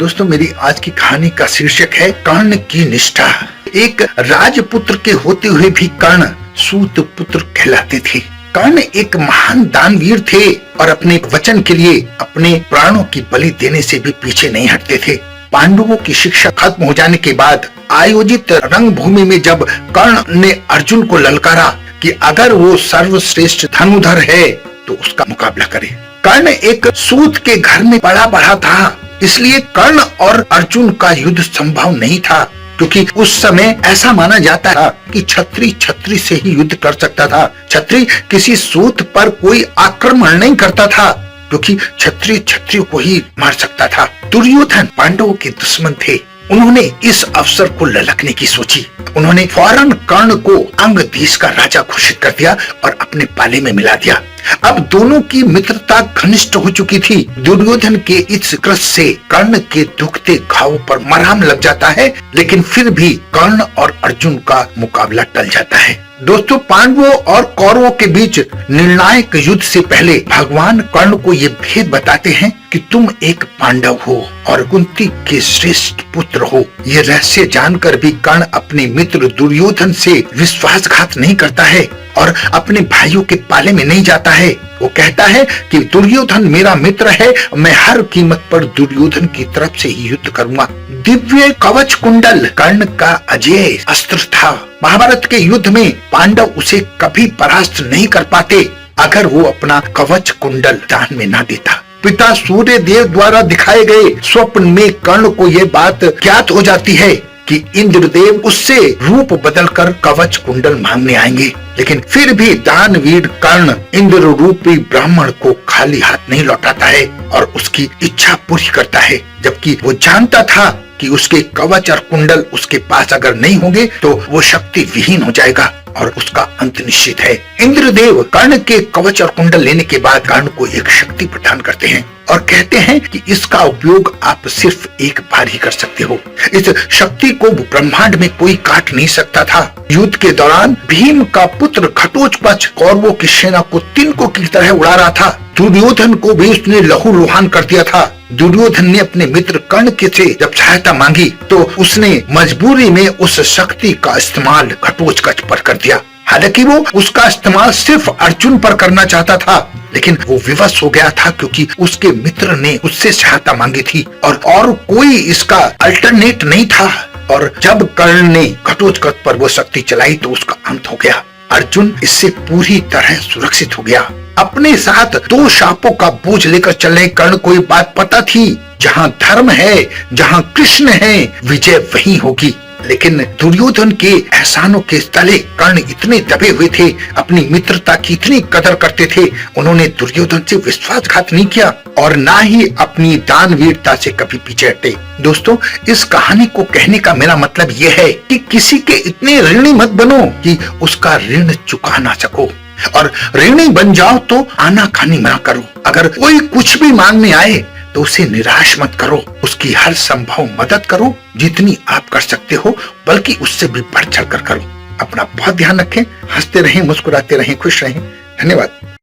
दोस्तों, मेरी आज की कहानी का शीर्षक है कर्ण की निष्ठा। एक राजपुत्र के होते हुए भी कर्ण सूत पुत्र कहलाते थे। कर्ण एक महान दानवीर थे और अपने वचन के लिए अपने प्राणों की बलि देने से भी पीछे नहीं हटते थे। पांडवों की शिक्षा खत्म हो जाने के बाद आयोजित रंगभूमि में जब कर्ण ने अर्जुन को ललकारा कि अगर वो सर्वश्रेष्ठ धनुधर है तो उसका मुकाबला करे। कर्ण एक सूत के घर में पला बढ़ा था, इसलिए कर्ण और अर्जुन का युद्ध संभव नहीं था, क्योंकि उस समय ऐसा माना जाता था कि छत्री छत्री से ही युद्ध कर सकता था। छत्री किसी सूत पर कोई आक्रमण नहीं करता था, क्योंकि छत्री छत्रियों को ही मार सकता था। दुर्योधन पांडवों के दुश्मन थे। उन्होंने इस अवसर को ललकने की सोची। उन्होंने फौरन कर्ण को अंग देश का राजा घोषित कर दिया और अपने पाले में मिला दिया। अब दोनों की मित्रता घनिष्ठ हो चुकी थी। दुर्योधन के इस कृत्य से कर्ण के दुखते घावों पर मरहम लग जाता है, लेकिन फिर भी कर्ण और अर्जुन का मुकाबला टल जाता है। दोस्तों, पांडवों और कौरवों के बीच निर्णायक युद्ध से पहले भगवान कर्ण को ये भेद बताते हैं कि तुम एक पांडव हो और कुंती के श्रेष्ठ पुत्र हो। ये रहस्य जानकर भी कर्ण अपने मित्र दुर्योधन से विश्वासघात नहीं करता है और अपने भाइयों के पाले में नहीं जाता है। वो कहता है कि दुर्योधन मेरा मित्र है, मैं हर कीमत पर दुर्योधन की तरफ से ही युद्ध करूंगा। दिव्य कवच कुंडल कर्ण का अजेय अस्त्र था। महाभारत के युद्ध में पांडव उसे कभी परास्त नहीं कर पाते अगर वो अपना कवच कुंडल दान में न देता। पिता सूर्य देव द्वारा दिखाए गए स्वप्न में कर्ण को ये बात ज्ञात हो जाती है कि इंद्रदेव उससे रूप बदलकर कवच कुंडल मांगने आएंगे, लेकिन फिर भी दानवीर कर्ण इंद्र रूपी ब्राह्मण को खाली हाथ नहीं लौटाता है और उसकी इच्छा पूरी करता है, जबकि वो जानता था कि उसके कवच और कुंडल उसके पास अगर नहीं होंगे तो वो शक्ति विहीन हो जाएगा और उसका अंत निश्चित है। इंद्रदेव कर्ण के कवच और कुंडल लेने के बाद कर्ण को एक शक्ति प्रदान करते हैं और कहते हैं कि इसका उपयोग आप सिर्फ एक बार ही कर सकते हो। इस शक्ति को ब्रह्मांड में कोई काट नहीं सकता था। युद्ध के दौरान भीम का पुत्र घटोत्कच कौरवों की सेना को तिनकों की तरह उड़ा रहा था। दुर्योधन को भी उसने लहूलुहान कर दिया था। दुर्योधन ने अपने मित्र कर्ण के से जब सहायता मांगी तो उसने मजबूरी में उस शक्ति का इस्तेमाल घटोत्कच पर कर दिया। हालांकि वो उसका इस्तेमाल सिर्फ अर्जुन पर करना चाहता था, लेकिन वो विवश हो गया था क्योंकि उसके मित्र ने उससे सहायता मांगी थी और कोई इसका अल्टरनेट नहीं था। और जब कर्ण ने घटोत्कच पर वो शक्ति चलाई तो उसका अंत हो गया। अर्जुन इससे पूरी तरह सुरक्षित हो गया। अपने साथ 2 शापों का बोझ लेकर चलने कर्ण को ये बात पता थी, जहाँ धर्म है, जहाँ कृष्ण है, विजय वहीं होगी। लेकिन दुर्योधन के एहसानों के तले कर्ण इतने दबे हुए थे, अपनी मित्रता की इतनी कदर करते थे, उन्होंने दुर्योधन से विश्वासघात नहीं किया और ना ही अपनी दानवीरता से कभी पीछे हटे। दोस्तों, इस कहानी को कहने का मेरा मतलब यह है कि किसी के इतने ऋणी मत बनो कि उसका ऋण चुका ना सको, और ऋणी बन जाओ तो आनाकानी मना करो। अगर कोई कुछ भी मांगने आए तो उसे निराश मत करो, उसकी हर संभव मदद करो जितनी आप कर सकते हो, बल्कि उससे भी बढ़ चढ़ कर करो। अपना बहुत ध्यान रखें, हंसते रहें, मुस्कुराते रहें, खुश रहें। धन्यवाद।